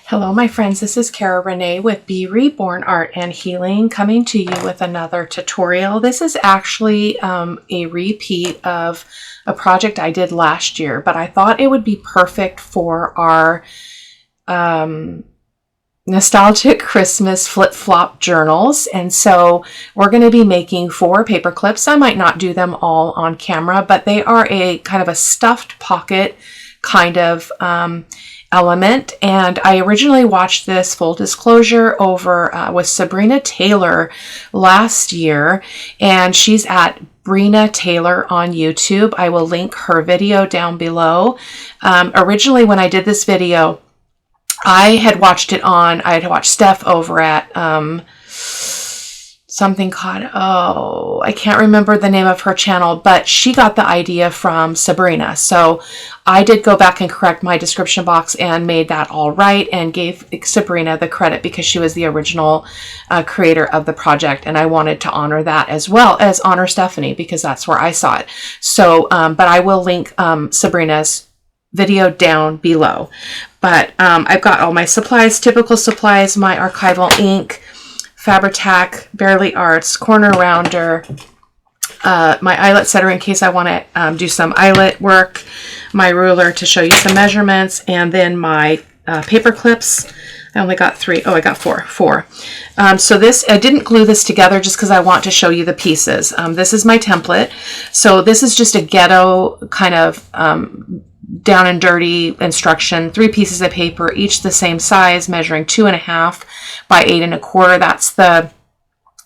Hello, my friends. This is Cara-Renee with B.Reborn Art and Healing, coming to you with another tutorial. This is actually a repeat of a project I did last year, but I thought it would be perfect for our nostalgic Christmas flip-flop journals. And so we're going to be making 4 paper clips. I might not do them all on camera, but they are a kind of a stuffed pocket kind of element. And I originally watched this, full disclosure, over with Sarbrina Taylor last year, and she's at Sarbrina Taylor on YouTube. I will link her video down below. Originally, when I did this video, I had watched Steph over at something called, I can't remember the name of her channel, but she got the idea from Sarbrina. So I did go back and correct my description box and made that all right and gave Sarbrina the credit because she was the original creator of the project. And I wanted to honor that as well as honor Stephanie because that's where I saw it. So, but I will link Sabrina's video down below. But I've got all my supplies, typical supplies, my archival ink, Fabri-Tac, Barely Arts, corner rounder, my eyelet setter in case I want to do some eyelet work, my ruler to show you some measurements, and then my paper clips. I only got 3. Oh, I got 4. So this, I didn't glue this together just because I want to show you the pieces. This is my template. So this is just a ghetto kind of down and dirty instruction, 3 pieces of paper, each the same size, measuring 2.5 by 8 1/4.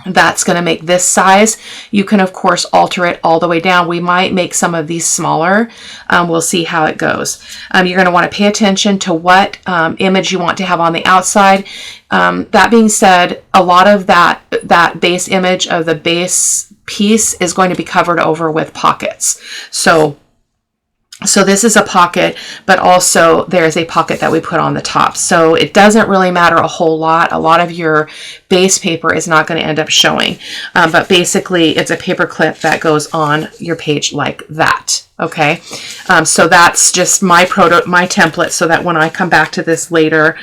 That's going to make this size. You can of course alter it all the way down. We might make some of these smaller. We'll see how it goes. You're going to want to pay attention to what image you want to have on the outside. That being said, a lot of that base image of the base piece is going to be covered over with pockets. So this is a pocket, but also there's a pocket that we put on the top. So it doesn't really matter a whole lot. A lot of your base paper is not going to end up showing. But basically it's a paper clip that goes on your page like that. Okay. So that's just my template so that when I come back to this later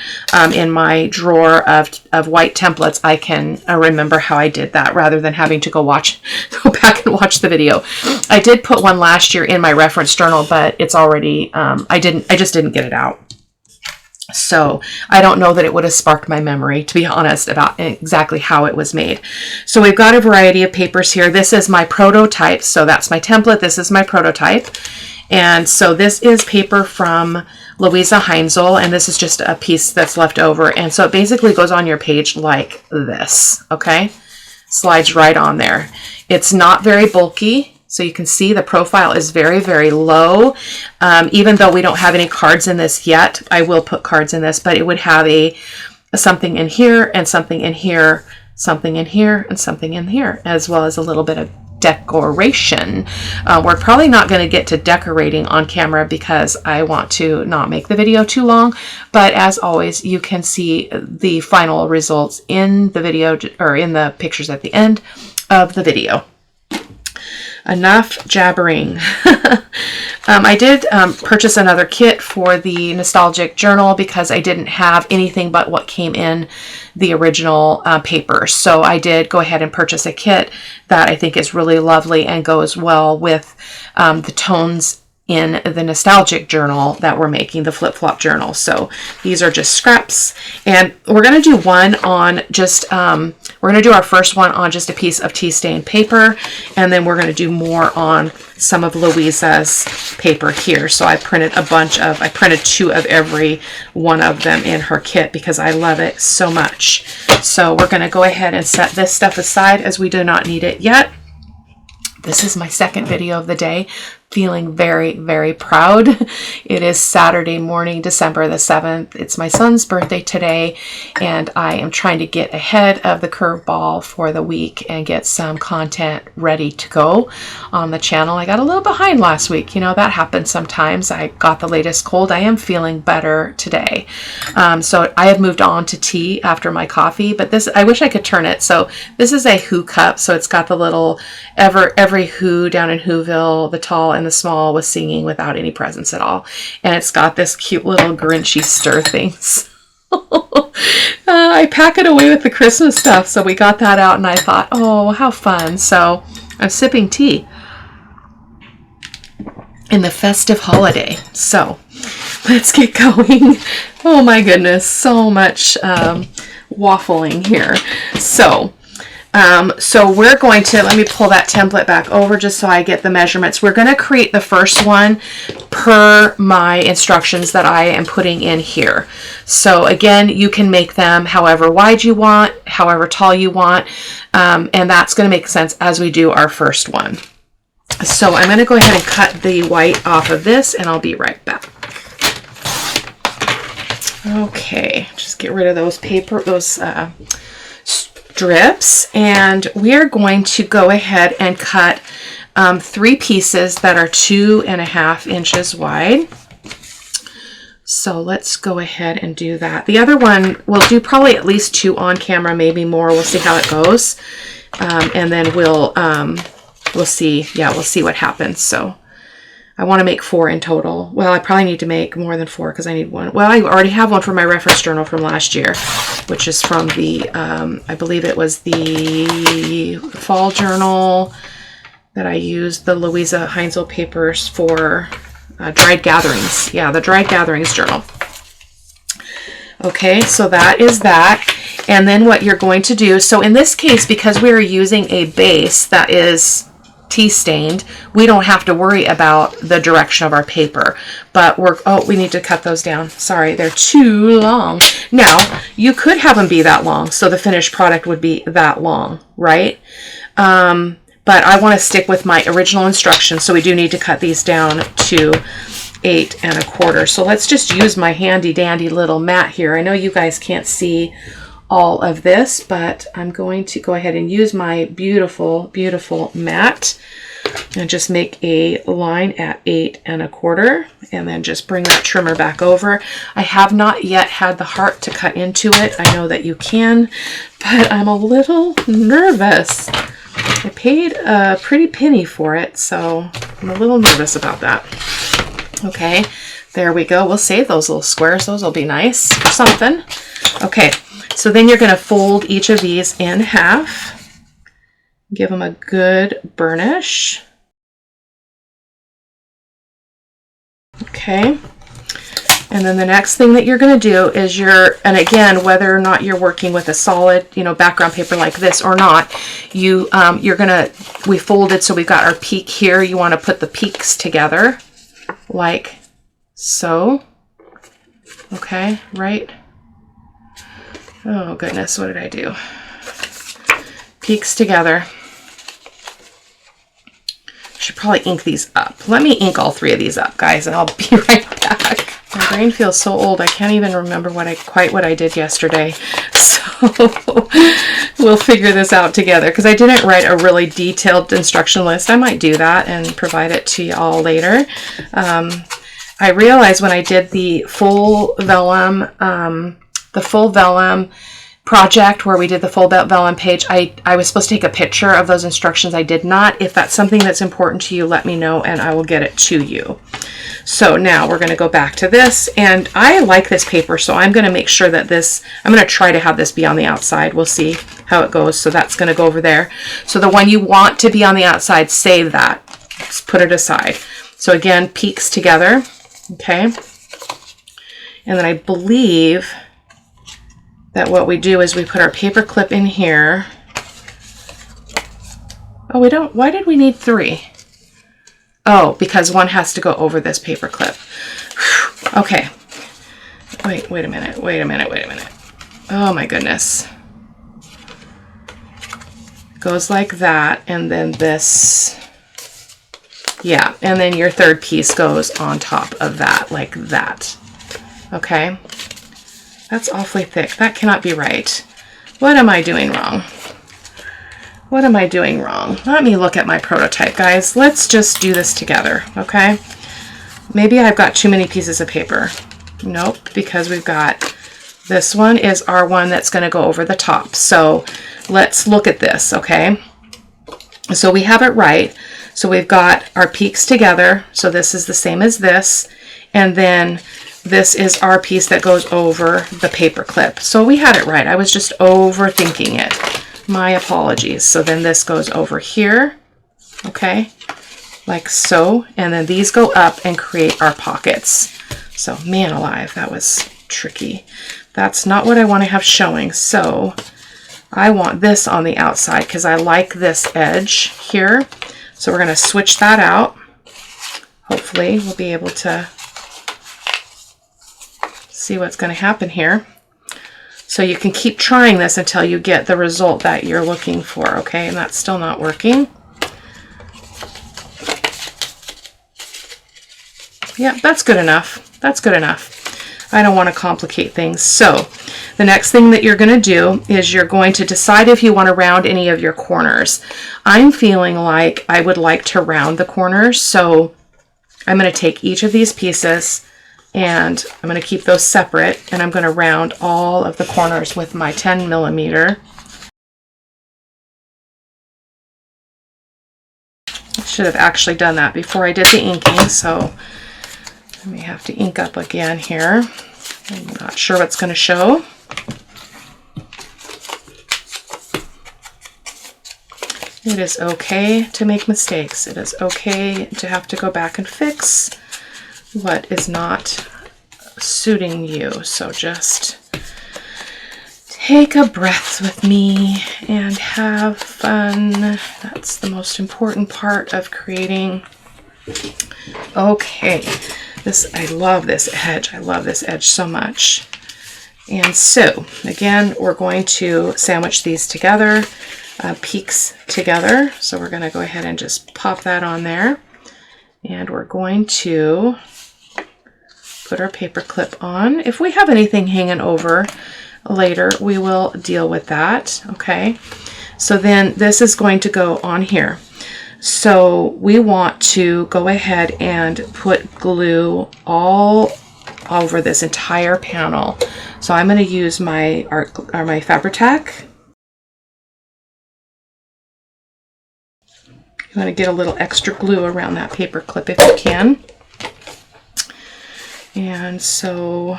in my drawer of white templates, I can remember how I did that rather than having to go back and watch the video. I did put one last year in my reference journal, but it's already, I just didn't get it out. So I don't know that it would have sparked my memory, to be honest, about exactly how it was made. So we've got a variety of papers here. This is my prototype. So that's my template. This is my prototype. And so this is paper from Louisa Heinzel, and this is just a piece that's left over. And so it basically goes on your page like this, okay? Slides right on there. It's not very bulky. So you can see the profile is very, very low. Even though we don't have any cards in this yet, I will put cards in this, but it would have a something in here and something in here, something in here and something in here, as well as a little bit of decoration. We're probably not going to get to decorating on camera because I want to not make the video too long. But as always, you can see the final results in the video or in the pictures at the end of the video. Enough jabbering. I did purchase another kit for the nostalgic journal because I didn't have anything but what came in the original paper. So I did go ahead and purchase a kit that I think is really lovely and goes well with the tones in the nostalgic journal that we're making, the flip-flop journal. So these are just scraps, and we're going to do one on just we're going to do our first one on just a piece of tea stain paper, and then we're going to do more on some of Louisa's paper here. So I printed 2 of every one of them in her kit because I love it so much. So we're going to go ahead and set this stuff aside as we do not need it yet. This is my second video of the day. Feeling very, very proud. It is Saturday morning, December the 7th. It's my son's birthday today, and I am trying to get ahead of the curveball for the week and get some content ready to go on the channel. I got a little behind last week. You know, that happens sometimes. I got the latest cold. I am feeling better today. So I have moved on to tea after my coffee, but this, I wish I could turn it. So this is a Who cup. So it's got the little every Who down in Whoville, the tall and the small was singing without any presents at all. And it's got this cute little Grinchy stir things. I pack it away with the Christmas stuff, so we got that out, and I thought, oh, how fun. So I'm sipping tea in the festive holiday. So let's get going. Oh my goodness, so much waffling here. So we're going to, let me pull that template back over just so I get the measurements. We're going to create the first one per my instructions that I am putting in here. So again, you can make them however wide you want, however tall you want, and that's going to make sense as we do our first one. So I'm going to go ahead and cut the white off of this, and I'll be right back. Okay, just get rid of those strips, and we are going to go ahead and cut 3 pieces that are 2.5 inches wide. So let's go ahead and do that. The other one, we'll do probably at least 2 on camera, maybe more. We'll see how it goes, and then we'll see. Yeah, we'll see what happens. So I want to make 4 in total. Well, I probably need to make more than 4 because I need 1. Well, I already have one for my reference journal from last year, which is from the, I believe it was the fall journal that I used, the Louisa Heinzel papers for dried gatherings. Yeah, the dried gatherings journal. Okay, so that is that. And then what you're going to do, so in this case, because we are using a base that is tea stained, we don't have to worry about the direction of our paper, but we need to cut those down. Sorry, they're too long. Now, you could have them be that long, so the finished product would be that long, right? But I want to stick with my original instructions, so we do need to cut these down to 8.25. So let's just use my handy dandy little mat here. I know you guys can't see all of this, but I'm going to go ahead and use my beautiful, beautiful mat and just make a line at 8.25, and then just bring that trimmer back over. I have not yet had the heart to cut into it. I know that you can, but I'm a little nervous. I paid a pretty penny for it, so I'm a little nervous about that. Okay, there we go. We'll save those little squares. Those will be nice or something. Okay. So then you're going to fold each of these in half, give them a good burnish. Okay. And then the next thing that you're going to do is and again, whether or not you're working with a solid, background paper like this or not, we folded, so we've got our peak here. You want to put the peaks together like so. Okay, right? Oh goodness, what did I do? Peaks together. Should probably ink these up. Let me ink all 3 of these up, guys, and I'll be right back. My brain feels so old, I can't even remember quite what I did yesterday. So we'll figure this out together, because I didn't write a really detailed instruction list. I might do that and provide it to you all later. I realized when I did the full vellum project where we did the full vellum page, I was supposed to take a picture of those instructions. I did not. If that's something that's important to you, let me know and I will get it to you. So now we're going to go back to this, and I like this paper, so I'm going to make sure that I'm going to try to have this be on the outside. We'll see how it goes. So that's going to go over there. So the one you want to be on the outside, save that. Just put it aside. So again, peaks together. Okay. And then I believe that what we do is we put our paper clip in here. Oh, we don't. Why did we need 3? Oh, because one has to go over this paper clip. Okay. Wait a minute. Oh my goodness. Goes like that, and then this. Yeah, and then your 3rd piece goes on top of that, like that. Okay. That's awfully thick. That cannot be right. What am I doing wrong? What am I doing wrong? Let me look at my prototype, guys. Let's just do this together, okay? Maybe I've got too many pieces of paper. Nope, because we've got, this one is our one that's going to go over the top. So let's look at this, okay? So we have it right. So we've got our peaks together. So this is the same as this. And then this is our piece that goes over the paper clip. So we had it right. I was just overthinking it. My apologies. So then this goes over here, okay, like so. And then these go up and create our pockets. So man alive, that was tricky. That's not what I want to have showing. So I want this on the outside because I like this edge here. So we're going to switch that out. Hopefully we'll be able to see what's going to happen here. So you can keep trying this until you get the result that you're looking for, okay? And that's still not working. Yeah, that's good enough. That's good enough. I don't want to complicate things. So the next thing that you're going to do is you're going to decide if you want to round any of your corners. I'm feeling like I would like to round the corners, so I'm going to take each of these pieces and I'm going to keep those separate, and I'm going to round all of the corners with my 10 millimeter. I should have actually done that before I did the inking, so I may have to ink up again here. I'm not sure what's going to show. It is okay to make mistakes. It is okay to have to go back and fix what is not suiting you. So just take a breath with me and have fun. That's the most important part of creating. Okay, I love this edge. I love this edge so much. And so again, we're going to sandwich these together, peaks together. So we're going to go ahead and just pop that on there. And we're going to put our paper clip on. If we have anything hanging over later, we will deal with that. Okay, so then this is going to go on here. So we want to go ahead and put glue all over this entire panel. So I'm going to use my Fabri-Tac. You want to get a little extra glue around that paper clip if you can. And so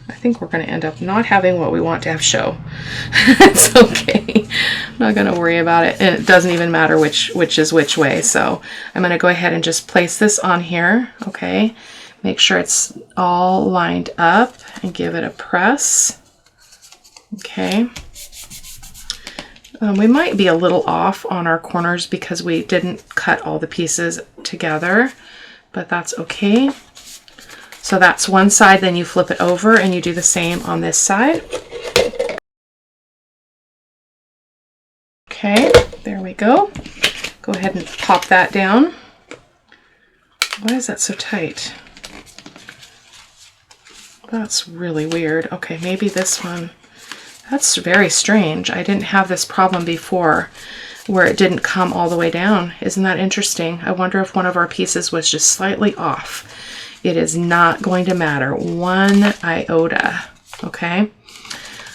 I think we're going to end up not having what we want to have show. It's okay. I'm not going to worry about it. And it doesn't even matter which is which way. So I'm going to go ahead and just place this on here. Okay. Make sure it's all lined up and give it a press. Okay. We might be a little off on our corners because we didn't cut all the pieces together, but that's okay. So that's one side, then you flip it over and you do the same on this side. Okay, there we go. Go ahead and pop that down. Why is that so tight? That's really weird. Okay, maybe this one. That's very strange. I didn't have this problem before where it didn't come all the way down. Isn't that interesting? I wonder if one of our pieces was just slightly off. It is not going to matter one iota, okay?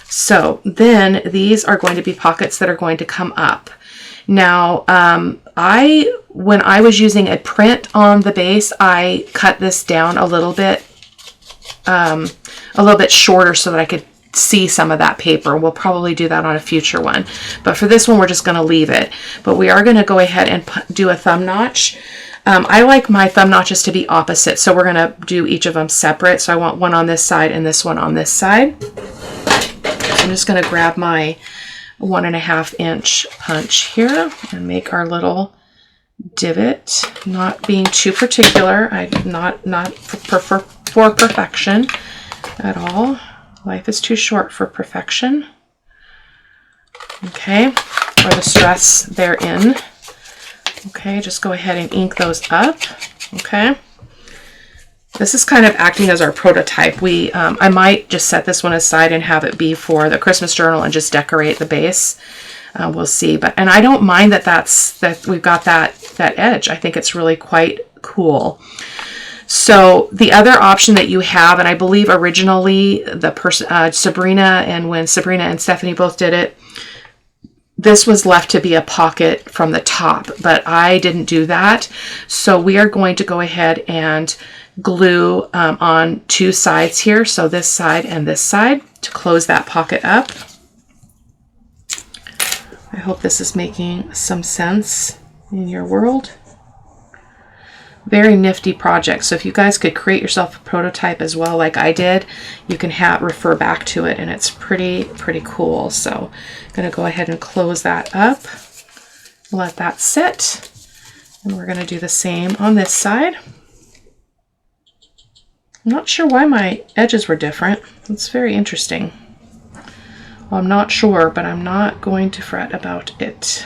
So then these are going to be pockets that are going to come up. Now, when I was using a print on the base, I cut this down a little bit shorter so that I could see some of that paper. We'll probably do that on a future one. But for this one, we're just going to leave it. But we are going to go ahead and do a thumb notch. I like my thumb notches to be opposite, so we're going to do each of them separate. So I want one on this side and this one on this side. I'm just going to grab my 1.5 inch punch here and make our little divot, not being too particular. I'm not for perfection at all. Life is too short for perfection. Okay, or the stress therein. Okay, just go ahead and ink those up. Okay, this is kind of acting as our prototype. I might just set this one aside and have it be for the Christmas journal and just decorate the base. We'll see. And I don't mind that we've got that edge. I think it's really quite cool. So the other option that you have, and I believe originally the person Sarbrina, and when Sarbrina and Stephanie both did it, this was left to be a pocket from the top, but I didn't do that. So we are going to go ahead and glue on two sides here, so this side and this side, to close that pocket up. I hope this is making some sense in your world. Very nifty project. So if you guys could create yourself a prototype as well, like I did, you can refer back to it, and it's pretty cool. So I'm going to go ahead and close that up, let that sit, and we're going to do the same on this side. I'm not sure why my edges were different. It's very interesting. Well, I'm not sure, but I'm not going to fret about it.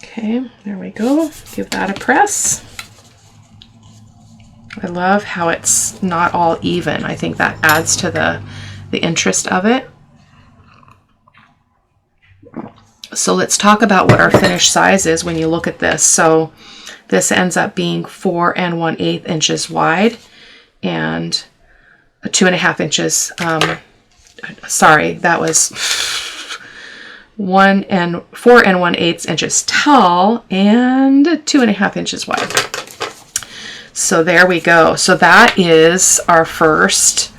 Okay, there we go. Give that a press. I love how it's not all even. I think that adds to the interest of it. So let's talk about what our finished size is when you look at this. So this ends up being 4 1/8 inches wide and 2.5 inches. Sorry, that was 4 1/8 inches tall and 2.5 inches wide. So there we go. So that is our first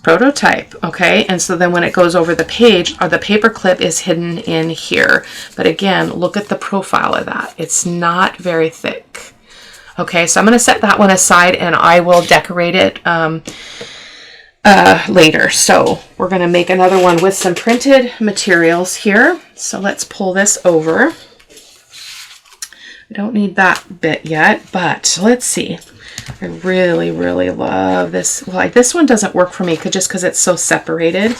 prototype. Okay, and so then when it goes over the page, the paper clip is hidden in here. But again, look at the profile of that. It's not very thick. Okay, so I'm going to set that one aside, and I will decorate it later. So we're going to make another one with some printed materials here. So let's pull this over. I don't need that bit yet, but let's see. I really love this. Well, like this one doesn't work for me just because it's so separated.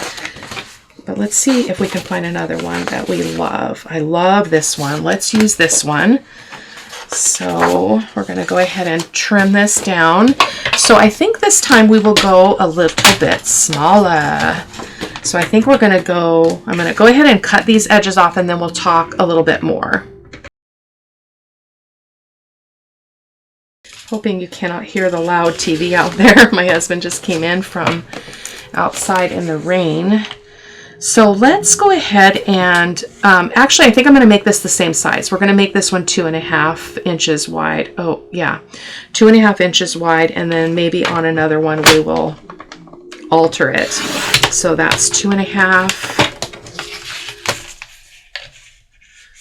But let's see if we can find another one that we love. I love this one. Let's use this one. So we're going to go ahead and trim this down. So I think this time we will go a little bit smaller. So I think we're going to go, I'm going to go ahead and cut these edges off, and then we'll talk a little bit more. Hoping you cannot hear the loud TV out there. My husband just came in from outside in the rain. So let's go ahead and, actually I think I'm going to make this the same size. We're going to make this one 2.5 inches wide. Oh yeah, 2.5 inches wide, and then maybe on another one we will alter it. So that's 2.5.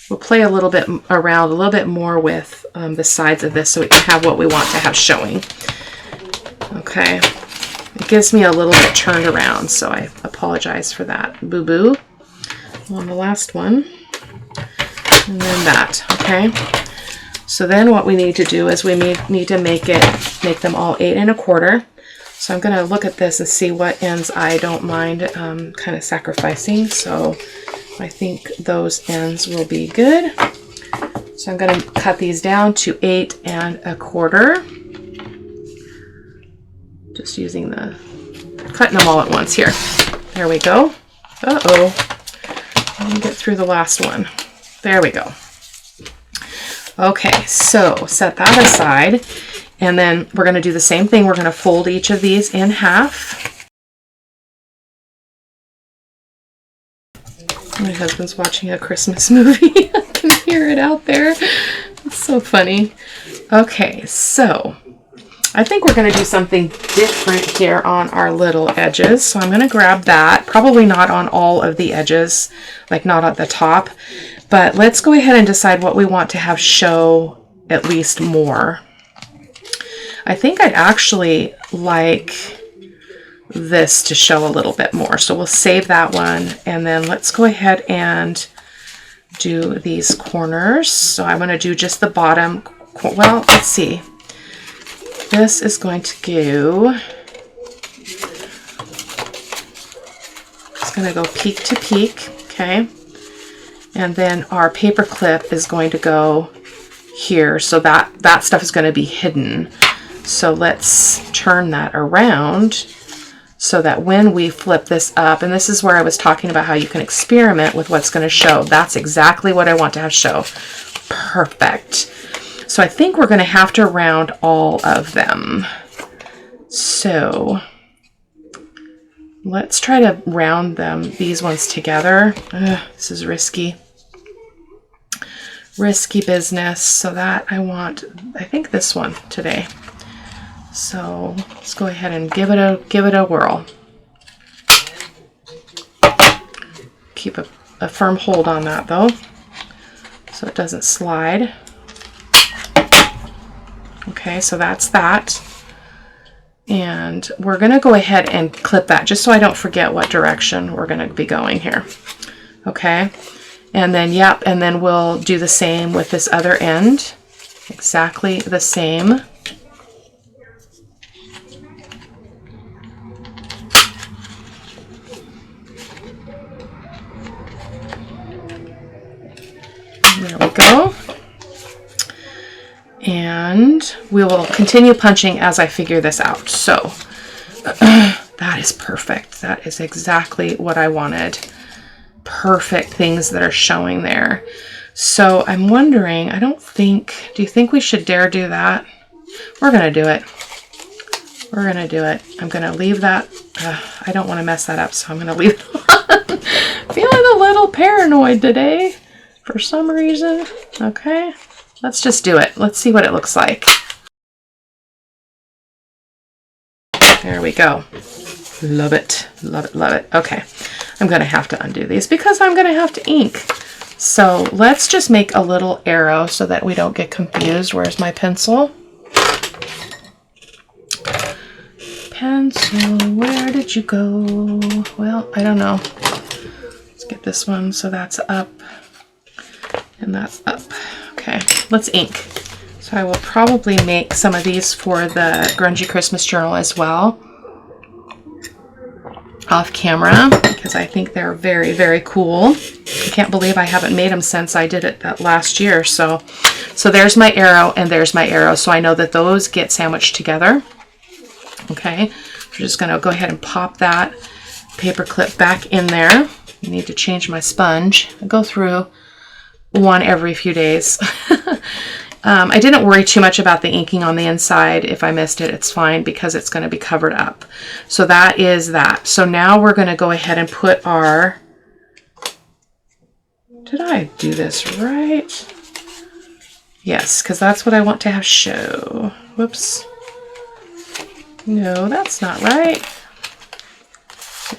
We'll play a little bit around, a little bit more with the sides of this so we can have what we want to have showing. Okay. It gives me a little bit turned around, so I apologize for that. Boo-boo on the last one. And then that, okay? So then what we need to do is we need to make them all 8 1/4. So I'm gonna look at this and see what ends I don't mind kind of sacrificing. So I think those ends will be good. So I'm gonna cut these down to 8 1/4. Just using cutting them all at once here. There we go. Uh-oh. Let me get through the last one. There we go. Okay, so set that aside. And then we're going to do the same thing. We're going to fold each of these in half. My husband's watching a Christmas movie. I can hear it out there. It's so funny. Okay, so I think we're going to do something different here on our little edges. So I'm going to grab that, probably not on all of the edges, like not at the top, but let's go ahead and decide what we want to have show at least more. I think I'd actually like this to show a little bit more. So we'll save that one, and then let's go ahead and do these corners. So I'm going to do just the bottom. Well, let's see. This is going to go, it's going to go peak to peak, okay? And then our paper clip is going to go here, so that stuff is going to be hidden. So let's turn that around so that when we flip this up, and this is where I was talking about how you can experiment with what's going to show. That's exactly what I want to have show. Perfect. So I think we're going to have to round all of them. So let's try to round them, these ones together. This is risky. risky business. So that I think this one today. So let's go ahead and give it a whirl. Keep a firm hold on that though, so it doesn't slide. Okay, so that's that. And we're gonna go ahead and clip that just so I don't forget what direction we're gonna be going here. Okay, and then, yep, and then we'll do the same with this other end. Exactly the same. There we go. And we will continue punching as I figure this out. So that is perfect. That is exactly what I wanted. Perfect things that are showing there. So I'm wondering, do you think we should dare do that? We're going to do it. We're going to do it. I'm going to leave that. I don't want to mess that up, so I'm going to leave it on. Feeling a little paranoid today for some reason. Okay, let's just do it. Let's see what it looks like. There we go. Love it. Love it. Love it. Okay, I'm going to have to undo these because I'm going to have to ink. So let's just make a little arrow so that we don't get confused. Where's my pencil? Pencil, where did you go? Well, I don't know. Let's get this one. So that's up and that's up. Okay, let's ink. So I will probably make some of these for the Grungy Christmas Journal as well, off camera, because I think they're very, very cool. I can't believe I haven't made them since I did it that last year. So there's my arrow and there's my arrow. So I know that those get sandwiched together. Okay, we're just going to go ahead and pop that paper clip back in there. I need to change my sponge. I go through one every few days. I didn't worry too much about the inking on the inside. If I missed it, it's fine because it's going to be covered up. So that is that. So now we're going to go ahead and put our... Did I do this right? Yes, because that's what I want to have show. Whoops. No, that's not right.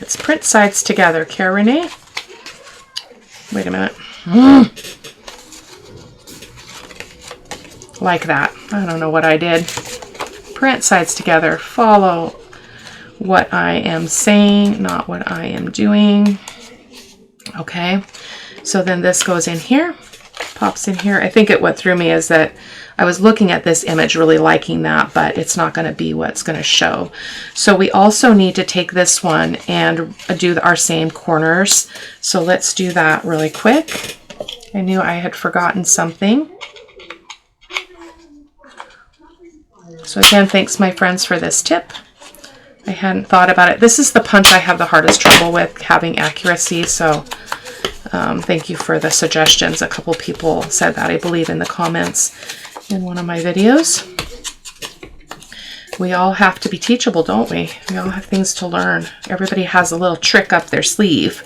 It's print sides together, Cara-Renee. Wait a minute. Like that. I don't know what I did. Print sides together. Follow what I am saying, not what I am doing. Okay. So then this goes in here, pops in here. I think what threw me is that I was looking at this image, really liking that, but it's not going to be what's going to show. So we also need to take this one and do our same corners. So let's do that really quick. I knew I had forgotten something. So again, thanks my friends for this tip. I hadn't thought about it. This is the punch I have the hardest trouble with, having accuracy. So thank you for the suggestions. A couple people said that, I believe, in the comments in one of my videos. We all have to be teachable, don't we? We all have things to learn. Everybody has a little trick up their sleeve.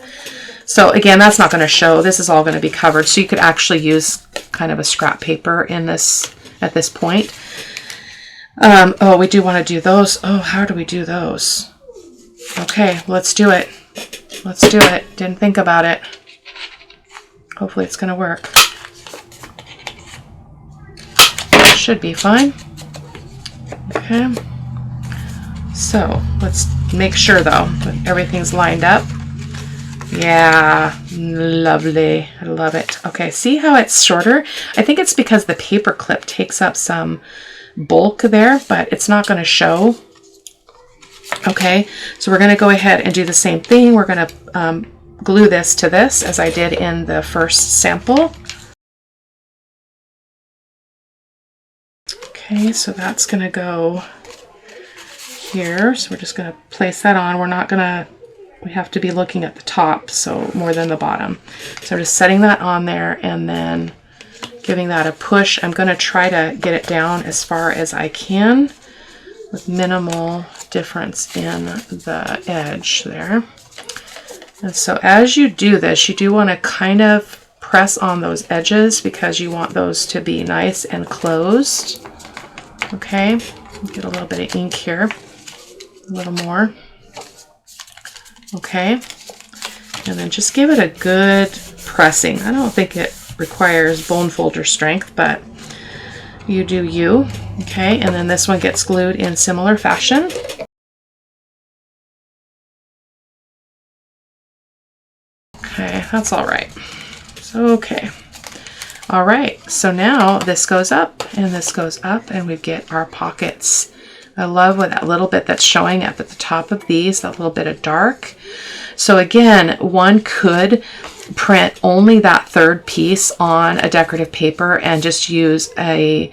So again, that's not going to show. This is all going to be covered. So you could actually use kind of a scrap paper in this at this point. Oh, we do want to do those. Oh, how do we do those? Okay, let's do it. Let's do it. Didn't think about it. Hopefully it's going to work. Should be fine. Okay. So let's make sure though that everything's lined up. Yeah, lovely. I love it. Okay, see how it's shorter? I think it's because the paper clip takes up some bulk there, but it's not going to show. Okay, so we're going to go ahead and do the same thing. We're going to glue this to this as I did in the first sample. Okay, so that's going to go here. So we're just going to place that on. We're not going to, we have to be looking at the top, so more than the bottom. So I'm just setting that on there and then giving that a push. I'm going to try to get it down as far as I can with minimal difference in the edge there. And so as you do this, you do want to kind of press on those edges because you want those to be nice and closed. Okay, get a little bit of ink here, a little more. Okay, and then just give it a good pressing. I don't think it requires bone folder strength, but you do you. Okay, and then this one gets glued in similar fashion. Okay, that's all right. So, okay. All right, so now this goes up and this goes up and we get our pockets. I love what that little bit that's showing up at the top of these, that little bit of dark. So again, one could print only that third piece on a decorative paper and just use a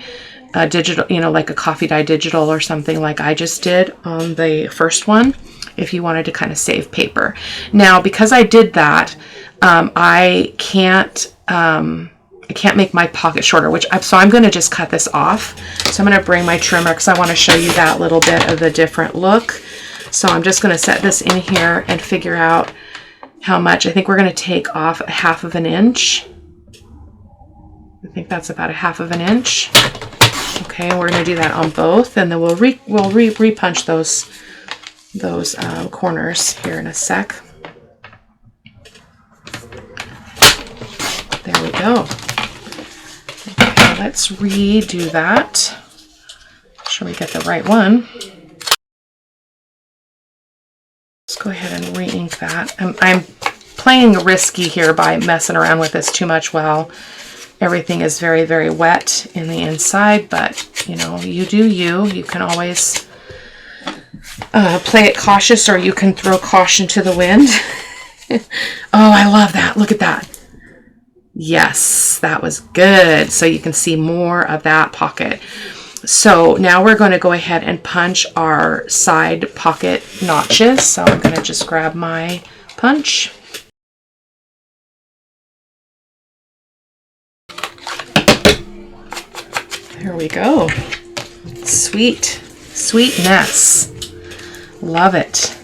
digital, you know, like a coffee dye digital or something like I just did on the first one, if you wanted to kind of save paper. Now, because I did that, I can't make my pocket shorter, so I'm going to just cut this off. So I'm going to bring my trimmer because I want to show you that little bit of the different look. So I'm just going to set this in here and figure out how much. I think we're going to take off 1/2 inch. I think that's about 1/2 inch. Okay, we're going to do that on both, and then we'll repunch those corners here in a sec. There we go. Okay, let's redo that. Make sure we get the right one. Let's go ahead and re-ink that. I'm playing risky here by messing around with this too much while everything is very, very wet in the inside, but you know, you do you. You can always play it cautious, or you can throw caution to the wind. Oh, I love that. Look at that. Yes, that was good. So you can see more of that pocket. So now we're going to go ahead and punch our side pocket notches. So I'm going to just grab my punch. There we go. Sweet, sweetness. Love it.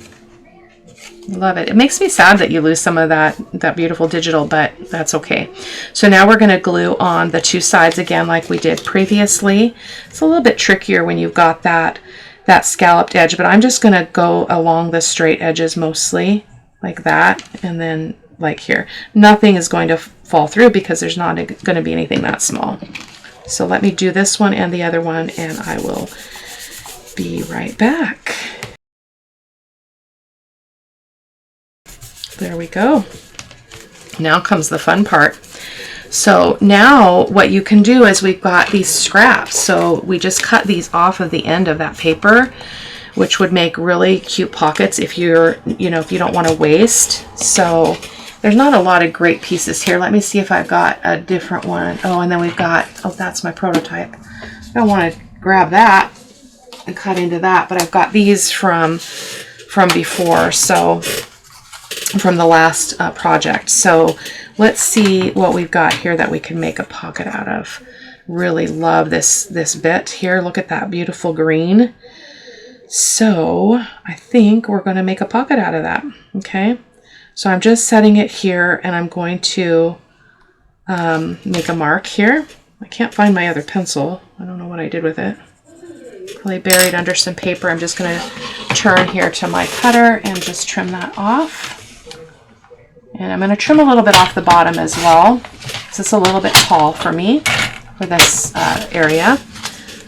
Love it. It makes me sad that you lose some of that beautiful digital, but that's okay. So now we're going to glue on the two sides again like we did previously. It's a little bit trickier when you've got that scalloped edge, but I'm just going to go along the straight edges mostly like that, and then like here. Nothing is going to fall through because there's not going to be anything that small. So let me do this one and the other one, and I will be right back. There we go. Now comes the fun part. So now what you can do is we've got these scraps. So we just cut these off of the end of that paper, which would make really cute pockets if you're, if you don't want to waste. So there's not a lot of great pieces here. Let me see if I've got a different one. Oh, and then we've got, that's my prototype. I don't want to grab that and cut into that, but I've got these from before. So from the last project. So let's see what we've got here that we can make a pocket out of. Really love this bit here. Look at that beautiful green. So I think we're going to make a pocket out of that. Okay. So I'm just setting it here, and I'm going to make a mark here. I can't find my other pencil. I don't know what I did with it. Probably buried under some paper. I'm just going to turn here to my cutter and just trim that off. And I'm going to trim a little bit off the bottom as well, because it's a little bit tall for me for this area.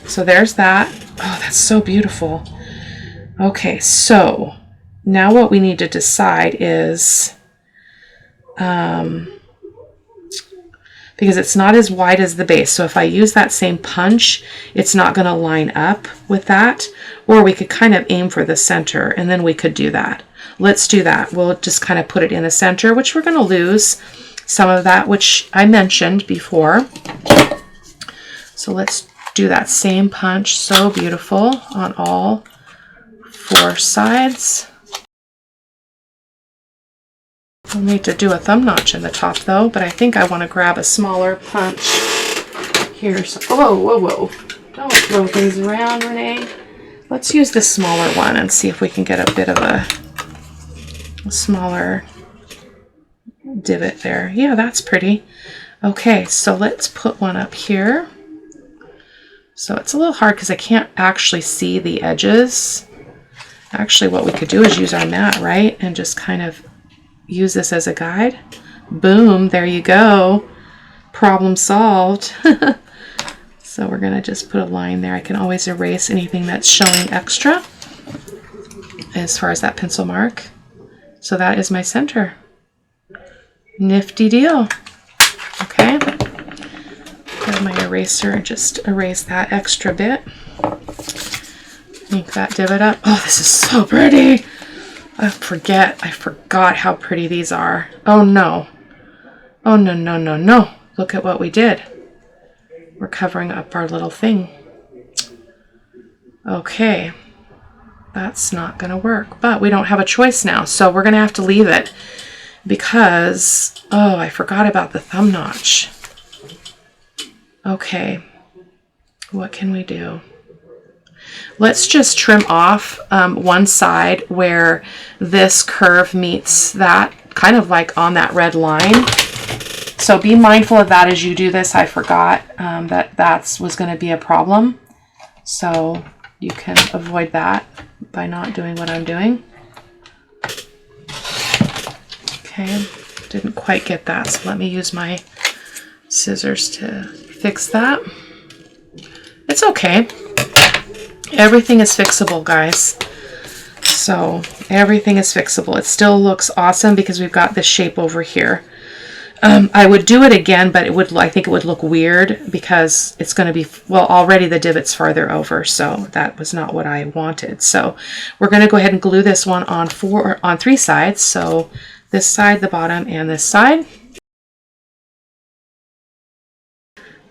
So there's that. Oh, that's so beautiful. Okay, so now what we need to decide is, because it's not as wide as the base, so if I use that same punch, it's not going to line up with that. Or we could kind of aim for the center, and then we could do that. Let's do that. We'll just kind of put it in the center, which we're going to lose some of that, which I mentioned before. So let's do that same punch. So beautiful on all 4 sides. We'll need to do a thumb notch in the top though, but I think I want to grab a smaller punch here. So, whoa. Don't throw things around, Renee. Let's use this smaller one and see if we can get a bit of a smaller divot there. Yeah, that's pretty. Okay, so let's put one up here. So it's a little hard because I can't actually see the edges. Actually, what we could do is use our mat, right? And just kind of use this as a guide. Boom, there you go. Problem solved. So we're gonna just put a line there. I can always erase anything that's showing extra as far as that pencil mark. So that is my center. Nifty deal. Okay. Grab my eraser and just erase that extra bit. Make that divot up. Oh, this is so pretty. I forgot how pretty these are. Oh no. Oh no, no, no, no. Look at what we did. We're covering up our little thing. Okay. That's not gonna work, but we don't have a choice now. So we're gonna have to leave it because, oh, I forgot about the thumb notch. Okay. What can we do? Let's just trim off one side where this curve meets that, kind of like on that red line. So be mindful of that as you do this. I forgot that was going to be a problem. So you can avoid that by not doing what I'm doing. Okay, didn't quite get that. So let me use my scissors to fix that. It's okay. Everything is fixable, guys. So everything is fixable. It still looks awesome because we've got this shape over here. I would do it again, but I think it would look weird because it's going to be, well, already the divot's farther over, so that was not what I wanted. So we're going to go ahead and glue this one on three sides. So this side, the bottom, and this side.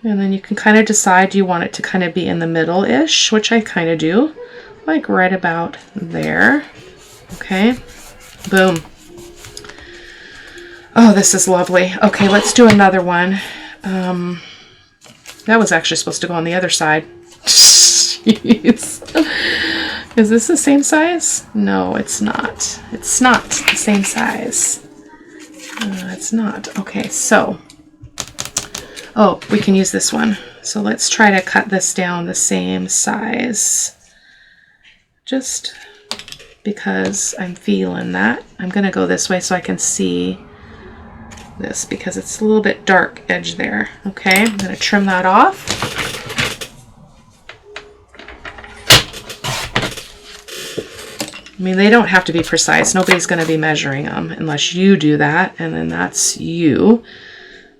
And then you can kind of decide, do you want it to kind of be in the middle-ish, which I kind of do, like right about there. Okay, boom. Oh, this is lovely. Okay, let's do another one. That was actually supposed to go on the other side. Jeez. Is this the same size? No, it's not. It's not the same size. It's not. Okay, so... oh, we can use this one. So let's try to cut this down the same size. Just because I'm feeling that. I'm going to go this way so I can see this because it's a little bit dark edge there. Okay, I'm going to trim that off. I mean, they don't have to be precise. Nobody's going to be measuring them unless you do that, and then that's you.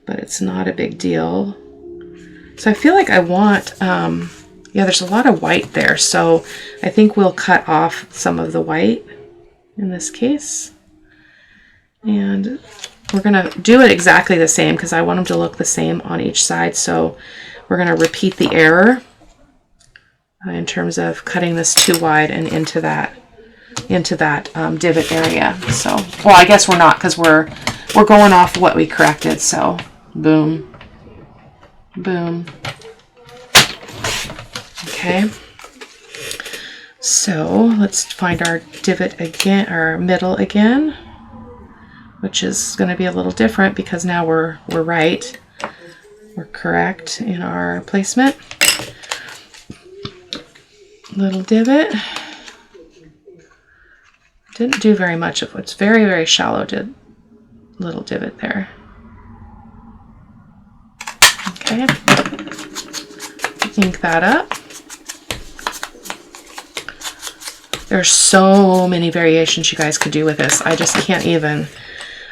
But it's not a big deal. So I feel like I want, yeah, there's a lot of white there. So I think we'll cut off some of the white in this case. And we're gonna do it exactly the same because I want them to look the same on each side. So we're gonna repeat the error in terms of cutting this too wide and into that divot area. So, well, I guess we're not because we're going off what we corrected. So boom, boom. Okay. So let's find our divot again, our middle again, which is going to be a little different because now we're right. We're correct in our placement. Little divot. Didn't do very much of what's very, very shallow little divot there. Okay, ink that up. There's so many variations you guys could do with this. I just can't even.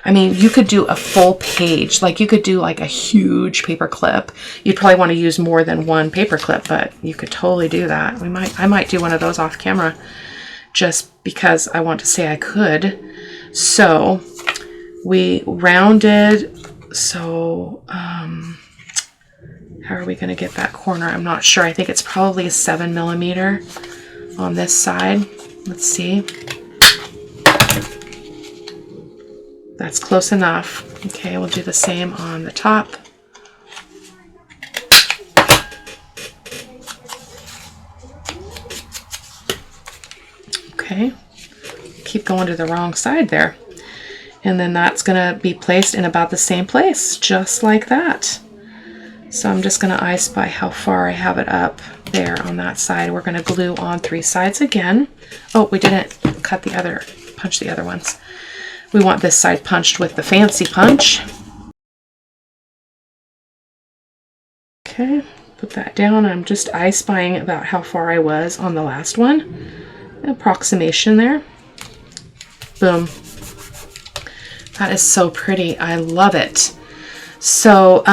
I mean, you could do a full page. Like you could do like a huge paper clip. You'd probably want to use more than one paper clip, but you could totally do that. I might do one of those off camera just because I want to say I could. So we rounded. So, how are we going to get that corner? I'm not sure. I think it's probably a 7mm on this side. Let's see. That's close enough. Okay, we'll do the same on the top. Okay. Keep going to the wrong side there. And then that's going to be placed in about the same place, just like that. So I'm just going to I Spy how far I have it up there on that side. We're going to glue on 3 sides again. Oh, we didn't punch the other ones. We want this side punched with the fancy punch. Okay, put that down. I'm just I Spying about how far I was on the last one. An approximation there. Boom. That is so pretty. I love it. So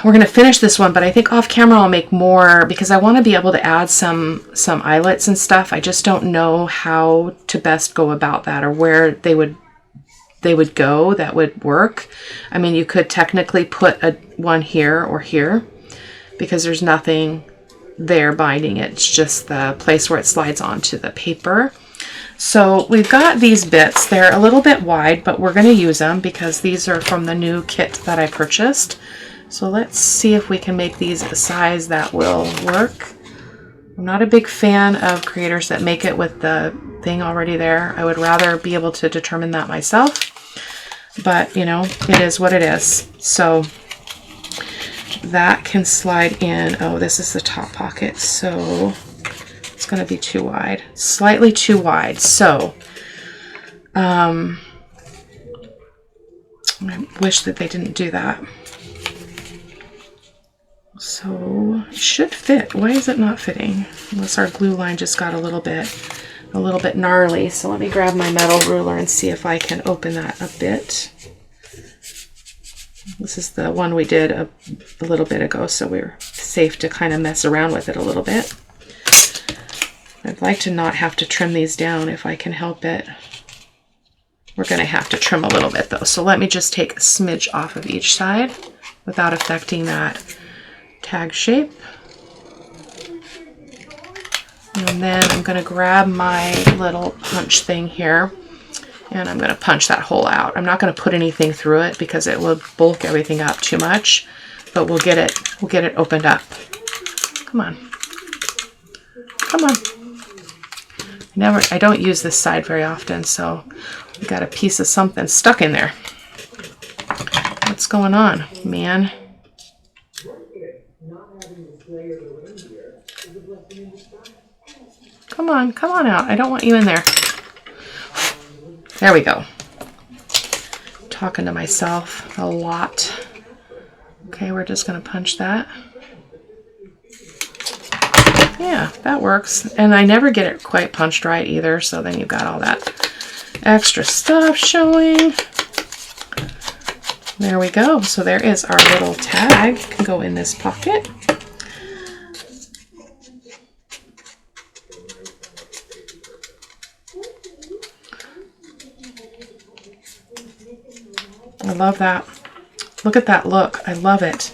we're going to finish this one, but I think off camera I'll make more because I want to be able to add some eyelets and stuff. I just don't know how to best go about that, or where they would go that would work. I mean, you could technically put one here or here because there's nothing there binding it. It's just the place where it slides onto the paper. So we've got these bits. They're a little bit wide, but we're going to use them because these are from the new kit that I purchased. So let's see if we can make these a size that will work. I'm not a big fan of creators that make it with the thing already there. I would rather be able to determine that myself. But, you know, it is what it is. So that can slide in. Oh, this is the top pocket. So it's going to be too wide. Slightly too wide. So I wish that they didn't do that. So it should fit. Why is it not fitting? Unless our glue line just got a little bit gnarly. So let me grab my metal ruler and see if I can open that a bit. This is the one we did a little bit ago, so we're safe to kind of mess around with it a little bit. I'd like to not have to trim these down if I can help it. We're going to have to trim a little bit though. So let me just take a smidge off of each side without affecting that tag shape. And then I'm going to grab my little punch thing here and I'm going to punch that hole out. I'm not going to put anything through it because it will bulk everything up too much, but we'll get it opened up. Come on. Come on. I don't use this side very often, so we got a piece of something stuck in there. What's going on, man? Come on out. I don't want you in there. There we go. Talking to myself a lot. Okay, we're just going to punch that. Yeah, that works. And I never get it quite punched right either, so then you've got all that extra stuff showing. There we go. So there is our little tag. It can go in this pocket. I love that. Look at that look. I love it.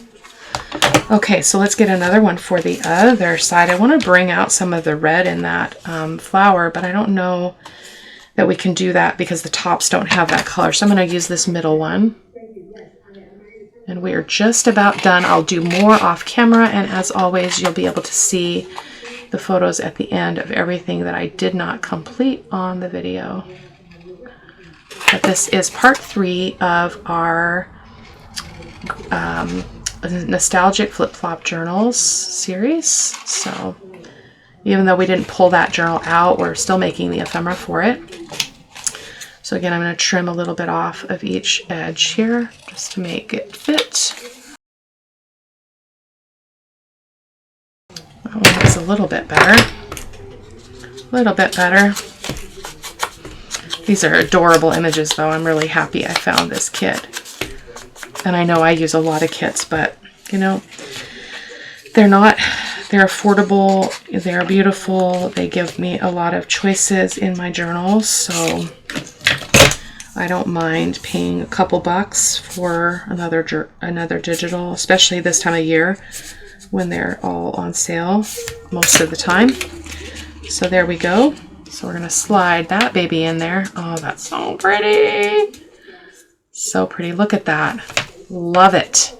Okay, so let's get another one for the other side. I want to bring out some of the red in that flower, but I don't know that we can do that because the tops don't have that color. So I'm going to use this middle one. And we are just about done. I'll do more off camera, and as always, you'll be able to see the photos at the end of everything that I did not complete on the video. But this is part 3 of our nostalgic flip-flop journals series. So even though we didn't pull that journal out, we're still making the ephemera for it. So again, I'm going to trim a little bit off of each edge here just to make it fit. That one looks a little bit better. A little bit better. These are adorable images though. I'm really happy I found this kit. And I know I use a lot of kits, but you know, they're affordable, they're beautiful, they give me a lot of choices in my journals, so I don't mind paying a couple bucks for another digital, especially this time of year when they're all on sale most of the time. So there we go. So we're going to slide that baby in there. Oh, that's so pretty. So pretty. Look at that. Love it.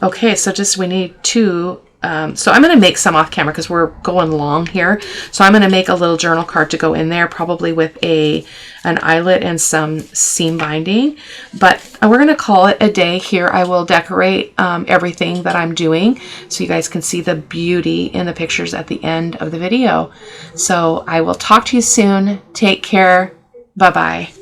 Okay, so we need 2 So I'm going to make some off camera because we're going long here. So I'm going to make a little journal card to go in there, probably with an eyelet and some seam binding. But we're going to call it a day here. I will decorate everything that I'm doing so you guys can see the beauty in the pictures at the end of the video. So I will talk to you soon. Take care. Bye-bye.